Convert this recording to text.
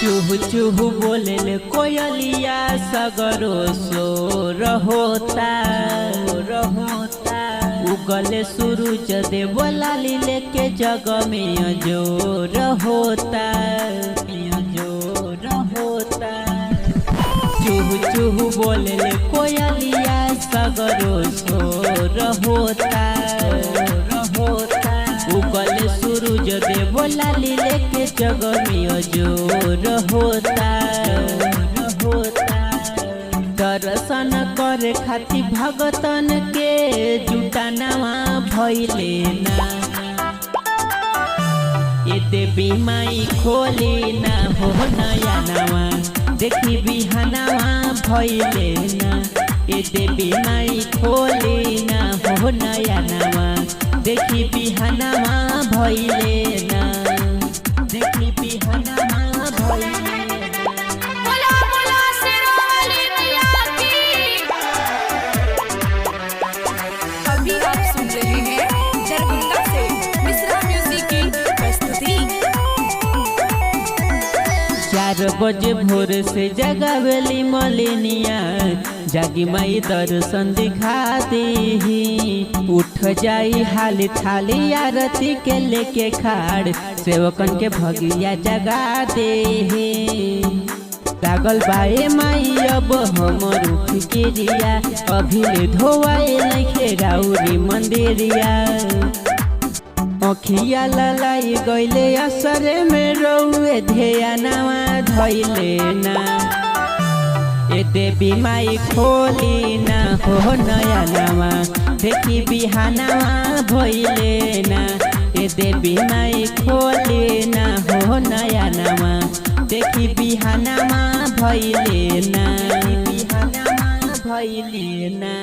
चूहू चूहू बोले कोयलिया सगरो सोर होता उगले सूरज देव लाली लेके जग में जोर होता चूहू चूहू बोले कोयलिया सगरो सोर होता उगले सूरज देव लाली लेके जग में जोर होता दर्शन करे खातिर भगतन के जुटानवा भइले ना ये देवी माई खोली ना हो नया नवा देखी बिहानवा भइले ना ये देवी माई खोली ना हो नया नवा देखी बिहानवा भइले ना देखी बिहानवा भइले। अभी आप सुन रहे हैं दरभंगा से मिश्रा म्यूजिक की प्रस्तुति। 4 बजे भोर से जगावेली मलिनिया जागी माई दर्शन दिखा दी उठ जाई हाली थाली आरती के लेके खाड़ सेवकन के भगिया जगा दे लागल बाए माई अब हमर फिकिरिया अभी ले धोवाए नइखे राउरी मंदिरिया अखिया ललाई गईले असरे में रउए ध्यानवा धइले ना ए देवी माई खोली ना हो नया नवा देखी बिहानवा भइले ना ए देवी माई खोली ना हो नया नवा देखी बिहानवा भइले ना बिहानवा भइले ना।